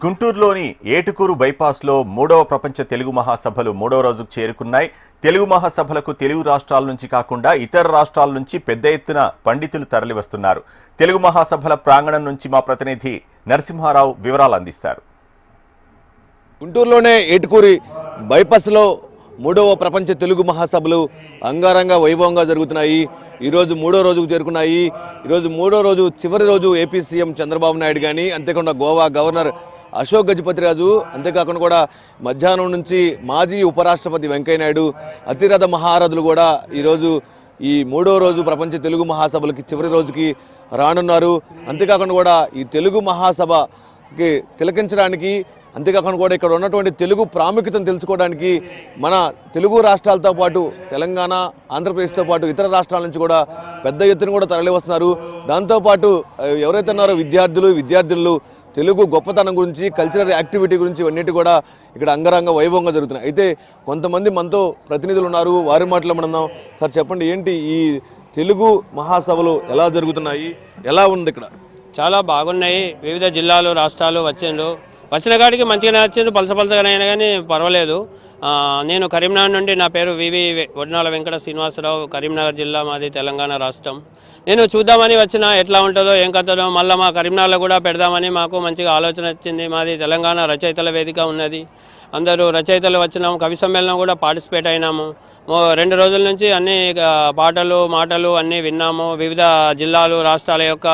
గుంటూరులోని ఏటుకూరు బైపాస్లో 3వ ప్రపంచ తెలుగు మహాసభలు 3వ రోజుకు చేరుకున్నాయి. తెలుగు మహాసభలకు తెలుగు రాష్ట్రాల నుంచి కాకుండా ఇతర రాష్ట్రాల నుంచి పెద్ద ఎత్తున పండితులు తరలివస్తున్నారు. తెలుగు మహాసభల ప్రాంగణం నుంచి మా ప్రతినిధి నరసింహారావు వివరాలు అందిస్తారు. గుంటూరులోనే ఏటుకూరి బైపాస్లో 3వ ప్రపంచ తెలుగు మహాసభలు అంగరంగ వైభవంగా జరుగుతున్నాయి. ఈరోజు 3వ రోజుకు చేరుకున్నాయి. ఈరోజు 3వ రోజు చివరి రోజు ఏపీ సీఎం చంద్రబాబు నాయుడు కానీ, అంతేకాకుండా గోవా గవర్నర్ అశోక్ గజపతిరాజు, అంతేకాకుండా కూడా మధ్యాహ్నం నుంచి మాజీ ఉపరాష్ట్రపతి వెంకయ్యనాయుడు, అతిరథ మహారథులు కూడా ఈరోజు ఈ 3వ రోజు ప్రపంచ తెలుగు మహాసభలకి చివరి రోజుకి రానున్నారు. అంతేకాకుండా కూడా ఈ తెలుగు మహాసభకి తిలకించడానికి, అంతేకాకుండా కూడా ఇక్కడ ఉన్నటువంటి తెలుగు ప్రాముఖ్యతను తెలుసుకోవడానికి మన తెలుగు రాష్ట్రాలతో పాటు తెలంగాణ, ఆంధ్రప్రదేశ్తో పాటు ఇతర రాష్ట్రాల నుంచి కూడా పెద్ద ఎత్తున కూడా తరలి వస్తున్నారు. దాంతోపాటు ఎవరైతే ఉన్నారో విద్యార్థులు తెలుగు గొప్పతనం గురించి, కల్చరల్ యాక్టివిటీ గురించి ఇవన్నిటి కూడా ఇక్కడ అంగరంగ వైభవంగా జరుగుతున్నాయి. అయితే కొంతమంది మనతో ప్రతినిధులు ఉన్నారు, వారి మాటలు మనం. సార్ చెప్పండి, ఏంటి ఈ తెలుగు మహాసభలు ఎలా జరుగుతున్నాయి, ఎలా ఉంది ఇక్కడ? చాలా బాగున్నాయి. వివిధ జిల్లాలు, రాష్ట్రాలు వచ్చిన కాడికి మంచిగానే వచ్చిండ్రు, పలసగానైనా కానీ పర్వాలేదు. నేను కరీంనగర్ నుండి, నా పేరు వివి వడ్నాల వెంకట శ్రీనివాసరావు, కరీంనగర్ జిల్లా, మాది తెలంగాణ రాష్ట్రం. నేను చూద్దామని వచ్చిన ఎట్లా ఉంటుందో ఏం కథదో, మళ్ళీ మా కరీంనగర్లో కూడా పెడదామని మాకు మంచిగా ఆలోచన వచ్చింది. మాది తెలంగాణ రచయితల వేదిక ఉన్నది, అందరూ రచయితలు వచ్చినాము. కవి సమ్మేళనం కూడా పార్టిసిపేట్ అయినాము. 2 రోజుల నుంచి అన్ని పాటలు మాటలు అన్నీ విన్నాము. వివిధ జిల్లాలు, రాష్ట్రాల యొక్క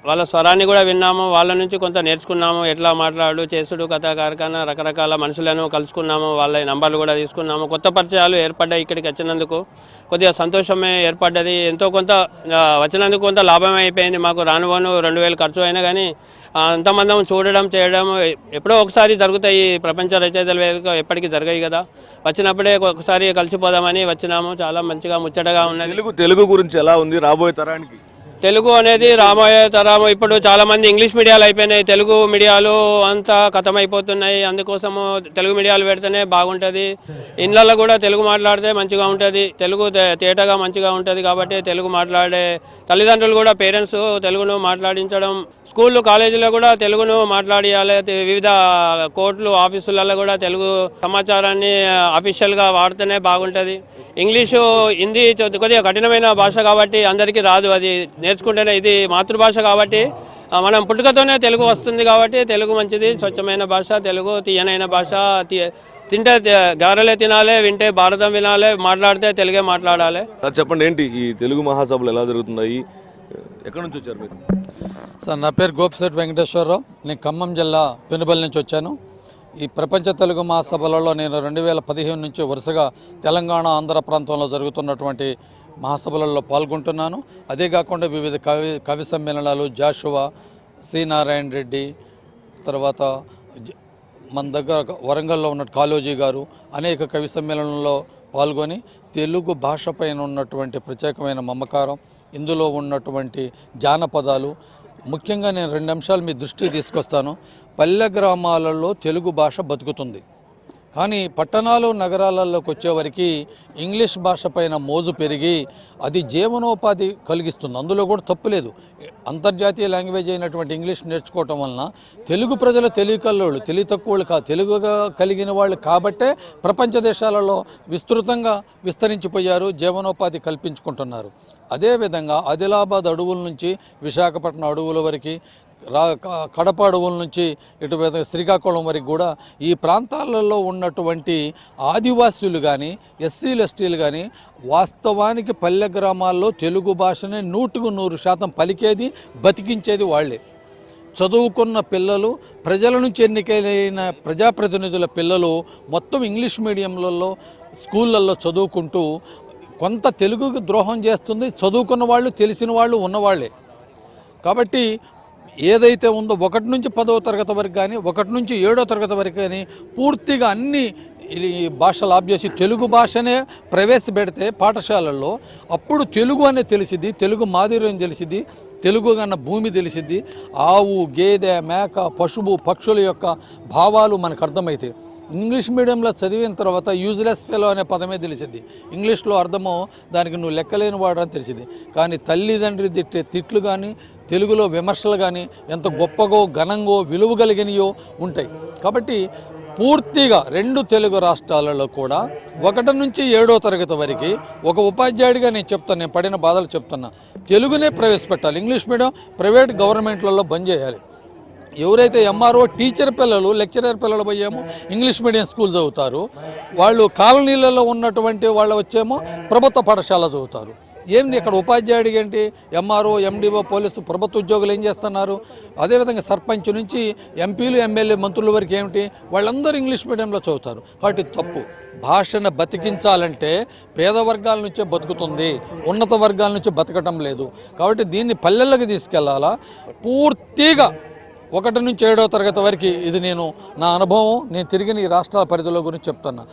వాళ్ళ స్వరాన్ని కూడా విన్నాము. వాళ్ళ నుంచి కొంత నేర్చుకున్నాము, ఎట్లా మాట్లాడు చేసుడు, కథ కార్ఖాన, రకరకాల మనుషులను కలుసుకున్నాము. వాళ్ళ నంబర్లు కూడా తీసుకున్నాము. కొత్త పరిచయాలు ఏర్పడ్డాయి. ఇక్కడికి వచ్చినందుకు కొద్దిగా సంతోషమే ఏర్పడ్డది. ఎంతో కొంత వచ్చినందుకు కొంత లాభం అయిపోయింది మాకు. రానువను 2000 ఖర్చు అయినా కానీ అంతమందం చూడడం చేయడం ఎప్పుడో ఒకసారి జరుగుతాయి. ప్రపంచ రచయితల వేదిక ఎప్పటికీ జరగాయి కదా, వచ్చినప్పుడే ఒకసారి కలిసిపోదామని వచ్చినాము. చాలా మంచిగా ముచ్చటగా ఉన్నది. తెలుగు గురించి ఎలా ఉంది రాబోయే తరానికి? తెలుగు అనేది రాబోయే తరము. ఇప్పుడు చాలామంది ఇంగ్లీష్ మీడియాలు అయిపోయినాయి, తెలుగు మీడియాలు అంతా ఖతమైపోతున్నాయి. అందుకోసము తెలుగు మీడియాలు పెడితేనే బాగుంటుంది. ఇళ్ళల్లో కూడా తెలుగు మాట్లాడితే మంచిగా ఉంటుంది, తెలుగు తేటగా మంచిగా ఉంటుంది. కాబట్టి తెలుగు మాట్లాడే తల్లిదండ్రులు కూడా, పేరెంట్స్ తెలుగును మాట్లాడించడం, స్కూళ్ళు కాలేజీలో కూడా తెలుగును మాట్లాడియాలి. వివిధ కోర్టులు ఆఫీసులలో కూడా తెలుగు సమాచారాన్ని అఫీషియల్గా వాడితేనే బాగుంటుంది. ఇంగ్లీషు, హిందీ కొద్దిగా కఠినమైన భాష కాబట్టి అందరికీ రాదు. అది నేర్చుకుంటేనే, ఇది మాతృభాష కాబట్టి మనం పుట్టుకతోనే తెలుగు వస్తుంది. కాబట్టి తెలుగు మంచిది, స్వచ్ఛమైన భాష, తెలుగు తీయనైన భాష. తింటే గారెలే తినాలి, వింటే భారతం వినాలి, మాట్లాడితే తెలుగే మాట్లాడాలి. చెప్పండి, ఏంటి ఈ తెలుగు మహాసభలు ఎలా జరుగుతున్నాయి, ఎక్కడి నుంచి వచ్చారు మీరు? సార్, నా పేరు గోపిశెట్టి వెంకటేశ్వరరావు. నేను ఖమ్మం జిల్లా పెనుబల్లి నుంచి వచ్చాను. ఈ ప్రపంచ తెలుగు మహాసభలలో నేను 2015 నుంచి వరుసగా తెలంగాణ, ఆంధ్ర ప్రాంతంలో జరుగుతున్నటువంటి మహాసభలలో పాల్గొంటున్నాను. అదే కాకుండా వివిధ కవి సమ్మేళనాలు, జాషువా, సి నారాయణ రెడ్డి, తర్వాత మన దగ్గర వరంగల్లో ఉన్న కాళోజీ గారు అనేక కవి సమ్మేళనంలో పాల్గొని తెలుగు భాష పైన ఉన్నటువంటి ప్రత్యేకమైన మమకారం, ఇందులో ఉన్నటువంటి జానపదాలు, ముఖ్యంగా నేను 2 అంశాలు మీ దృష్టికి తీసుకొస్తాను. పల్లె గ్రామాలలో తెలుగు భాష బతుకుతుంది, కానీ పట్టణాలు, నగరాలలోకి వచ్చేవరకు ఇంగ్లీష్ భాష పైన మోజు పెరిగి అది జీవనోపాధి కలిగిస్తుంది. అందులో కూడా తప్పులేదు. అంతర్జాతీయ లాంగ్వేజ్ అయినటువంటి ఇంగ్లీష్ నేర్చుకోవటం వలన తెలుగు ప్రజలు తెలివికల్లోళ్ళు, తెలివి తక్కువళ్ళు కాదు, తెలుగుగా కలిగిన వాళ్ళు కాబట్టే ప్రపంచ దేశాలలో విస్తృతంగా విస్తరించిపోయారు, జీవనోపాధి కల్పించుకుంటున్నారు. అదేవిధంగా ఆదిలాబాద్ అడవుల నుంచి విశాఖపట్నం అడవుల వరకు, కడప అడవుల నుంచి ఇటు శ్రీకాకుళం వరకు కూడా ఈ ప్రాంతాలలో ఉన్నటువంటి ఆదివాసులు కానీ, ఎస్సీలు, ఎస్టీలు కానీ వాస్తవానికి పల్లె గ్రామాల్లో తెలుగు భాషని 100% పలికేది, బతికించేది వాళ్ళే. చదువుకున్న పిల్లలు, ప్రజల నుంచి ఎన్నికైన ప్రజాప్రతినిధుల పిల్లలు మొత్తం ఇంగ్లీష్ మీడియంలలో, స్కూళ్ళల్లో చదువుకుంటూ కొంత తెలుగుకు ద్రోహం చేస్తుంది చదువుకున్న వాళ్ళు, తెలిసిన వాళ్ళు ఉన్నవాళ్ళే. కాబట్టి ఏదైతే ఉందో 1 నుంచి 10వ తరగతి వరకు కానీ, 1 నుంచి 7వ తరగతి వరకు కానీ పూర్తిగా అన్ని భాషలు ఆఫ్ చేసి తెలుగు భాషనే ప్రవేశపెడితే పాఠశాలల్లో, అప్పుడు తెలుగు అనేది తెలిసిద్ది, తెలుగు మాధుర్యం తెలిసిద్ది, తెలుగు కన్నా భూమి తెలిసిద్ది, ఆవు, గేదె, మేక, పశువు, పక్షుల యొక్క భావాలు మనకు అర్థమవుతాయి. ఇంగ్లీష్ మీడియంలో చదివిన తర్వాత యూజ్లెస్ ఫెలో అనే పదమే తెలిసింది. ఇంగ్లీష్లో అర్థమో దానికి నువ్వు లెక్కలేని వాడని తెలిసింది. కానీ తల్లిదండ్రి తిట్టే తిట్లు కానీ తెలుగులో విమర్శలు కానీ ఎంత గొప్పగో ఘనంగో విలువ కలిగినయో ఉంటాయి. కాబట్టి పూర్తిగా 2 తెలుగు రాష్ట్రాలలో కూడా 1 నుంచి 7వ తరగతి వరకు ఒక ఉపాధ్యాయుడిగా నేను చెప్తాను, నేను పడిన బాధలు చెప్తున్నా, తెలుగునే ప్రవేశపెట్టాలి. ఇంగ్లీష్ మీడియం ప్రైవేట్ గవర్నమెంట్లలో బంద్ చేయాలి. ఎవరైతే ఎంఆర్ఓ టీచర్ పిల్లలు లెక్చరర్ పిల్లలు పోయేమో ఇంగ్లీష్ మీడియం స్కూల్ చదువుతారు, వాళ్ళు కాలనీలలో ఉన్నటువంటి వాళ్ళు వచ్చేమో ప్రభుత్వ పాఠశాల చదువుతారు. ఏంది ఇక్కడ ఉపాధ్యాయుడికి ఏంటి? ఎంఆర్ఓ ఎండిఓ పోలీసు ప్రభుత్వ ఉద్యోగులు ఏం చేస్తున్నారు? అదేవిధంగా సర్పంచ్ నుంచి ఎంపీలు ఎమ్మెల్యే మంత్రుల వరకు ఏమిటి, వాళ్ళందరూ ఇంగ్లీష్ మీడియంలో చదువుతారు. కాబట్టి తప్పు. భాషను బతికించాలంటే పేద వర్గాల నుంచే బతుకుతుంది, ఉన్నత వర్గాల నుంచి బతకటం లేదు. కాబట్టి దీన్ని పల్లెలకు తీసుకెళ్లాలా. పూర్తిగా 1 నుంచి 7వ తరగతి వరకు ఇది నా అనుభవం, నేను తిరిగిన ఈ రాష్ట్రాల పరిధిలో గురించి చెప్తున్నా.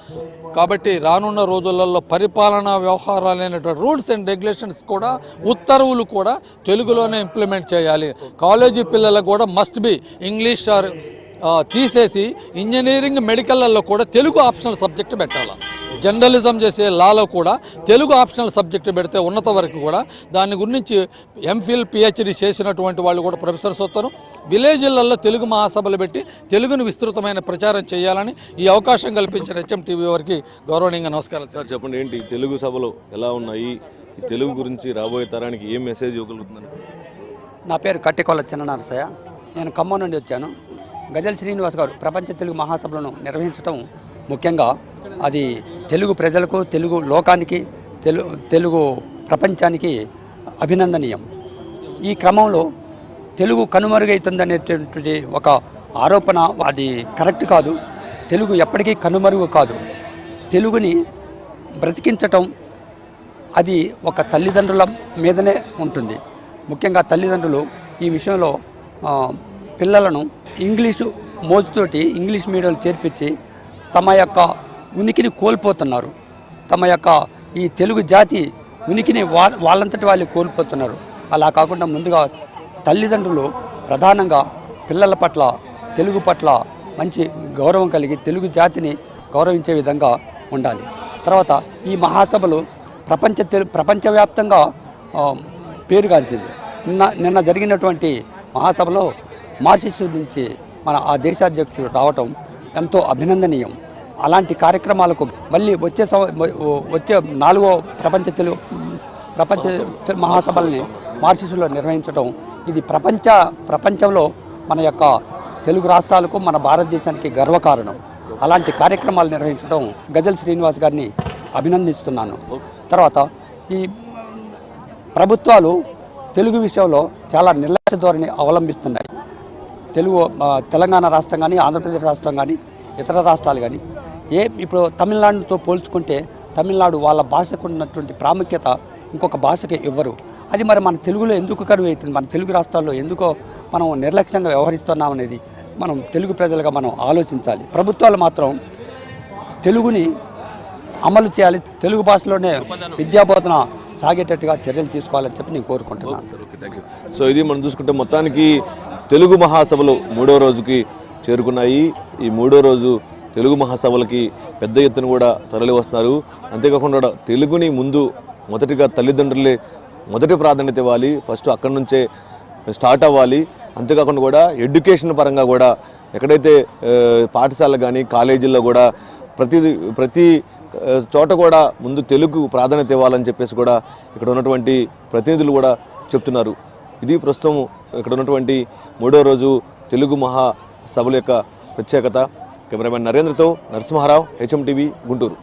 కాబట్టి రానున్న రోజులలో పరిపాలనా వ్యవహారాలైనటువంటి రూల్స్ అండ్ రెగ్యులేషన్స్ కూడా ఉత్తర్వులు కూడా తెలుగులోనే ఇంప్లిమెంట్ చేయాలి. కాలేజీ పిల్లలకు కూడా మస్ట్ బి ఇంగ్లీష్ తీసేసి ఇంజనీరింగ్ మెడికల్లో కూడా తెలుగు ఆప్షనల్ సబ్జెక్టు పెట్టాలి. జర్నలిజం చేసే లాలో కూడా తెలుగు ఆప్షనల్ సబ్జెక్టు పెడితే ఉన్నత వరకు కూడా దాని గురించి ఎంఫిల్ పిహెచ్డి చేసినటువంటి వాళ్ళు కూడా ప్రొఫెసర్స్ వస్తారు. విలేజ్లలో తెలుగు మహాసభలు పెట్టి తెలుగును విస్తృతమైన ప్రచారం చేయాలని ఈ అవకాశం కల్పించిన HMTV వారికి గౌరవనీయంగా నమస్కారాలు. సార్ చెప్పండి, ఏంటి తెలుగు సభలు ఎలా ఉన్నాయి? ఈ తెలుగు గురించి రాబోయే తరానికి ఏం మెసేజ్ ఇవ్వగలుగుతుందని? నా పేరు కట్టికొల్ల చిన్ననరసయ్య. నేను ఖమ్మం నుండి వచ్చాను. గజల్ శ్రీనివాస్ గారు ప్రపంచ తెలుగు మహాసభలను నిర్వహించడం ముఖ్యంగా అది తెలుగు ప్రజలకు, తెలుగు లోకానికి, తెలుగు ప్రపంచానికి అభినందనీయం. ఈ క్రమంలో తెలుగు కనుమరుగైతుందనేటువంటి ఒక ఆరోపణ అది కరెక్ట్ కాదు. తెలుగు ఎప్పటికీ కనుమరుగు కాదు. తెలుగుని బ్రతికించటం అది ఒక తల్లిదండ్రుల మీదనే ఉంటుంది. ముఖ్యంగా తల్లిదండ్రులు ఈ విషయంలో పిల్లలను ఇంగ్లీషు మోజుతోటి ఇంగ్లీష్ మీడియంలో చేర్పించి తమ యొక్క ఉనికిని కోల్పోతున్నారు. తమ యొక్క ఈ తెలుగు జాతి ఉనికిని వాళ్ళంతటి వాళ్ళు కోల్పోతున్నారు. అలా కాకుండా ముందుగా తల్లిదండ్రులు ప్రధానంగా పిల్లల పట్ల, తెలుగు పట్ల మంచి గౌరవం కలిగి తెలుగు జాతిని గౌరవించే విధంగా ఉండాలి. తర్వాత ఈ మహాసభలు ప్రపంచవ్యాప్తంగా పేరుగాంచింది. నిన్న జరిగినటువంటి మహాసభలో మారిషస్ నుంచి మన ఆ దేశాధ్యక్షుడు రావటం ఎంతో అభినందనీయం. అలాంటి కార్యక్రమాలకు మళ్ళీ వచ్చే 4వ ప్రపంచ మహాసభల్ని మారిషస్లో నిర్వహించడం ఇది ప్రపంచంలో మన యొక్క తెలుగు రాష్ట్రాలకు, మన భారతదేశానికి గర్వకారణం. అలాంటి కార్యక్రమాలు నిర్వహించడం గజల్ శ్రీనివాస్ గారిని అభినందిస్తున్నాను. తర్వాత ఈ ప్రభుత్వాలు తెలుగు విషయంలో చాలా నిర్లక్ష్య ధోరణి అవలంబిస్తున్నాయి. తెలంగాణ రాష్ట్రం కానీ, ఆంధ్రప్రదేశ్ రాష్ట్రం కానీ, ఇతర రాష్ట్రాలు కానీ ఇప్పుడు తమిళనాడుతో పోల్చుకుంటే తమిళనాడు వాళ్ళ భాషకు ఉన్నటువంటి ప్రాముఖ్యత ఇంకొక భాషకి ఇవ్వరు. అది మరి మన తెలుగులో ఎందుకు కరువు అవుతుంది? మన తెలుగు రాష్ట్రాల్లో ఎందుకో మనం నిర్లక్ష్యంగా వ్యవహరిస్తున్నాం అనేది మనం తెలుగు ప్రజలుగా మనం ఆలోచించాలి. ప్రభుత్వాలు మాత్రం తెలుగుని అమలు చేయాలి, తెలుగు భాషలోనే విద్యాబోధన సాగేటట్టుగా చర్యలు తీసుకోవాలని చెప్పి నేను కోరుకుంటున్నాను. సో ఇది మనం చూసుకుంటే మొత్తానికి తెలుగు మహాసభలు 3వ రోజుకి చేరుకున్నాయి. ఈ 3వ రోజు తెలుగు మహాసభలకి పెద్ద ఎత్తున కూడా తరలి వస్తున్నారు. అంతేకాకుండా తెలుగుని ముందు మొదటిగా తల్లిదండ్రులే మొదటి ప్రాధాన్యత ఇవ్వాలి, ఫస్ట్ అక్కడి నుంచే స్టార్ట్ అవ్వాలి. అంతేకాకుండా కూడా ఎడ్యుకేషన్ పరంగా కూడా ఎక్కడైతే పాఠశాల కానీ కాలేజీల్లో కూడా ప్రతి చోట కూడా ముందు తెలుగు ప్రాధాన్యత ఇవ్వాలని చెప్పేసి కూడా ఇక్కడ ఉన్నటువంటి ప్రతినిధులు కూడా చెప్తున్నారు. ఇది ప్రస్తుతం ఇక్కడ ఉన్నటువంటి 3వ రోజు తెలుగు మహాసభల యొక్క ప్రత్యేకత. కెమెరామెన్ నరేంద్రతో నరసింహారావు, HMTV, గుంటూరు.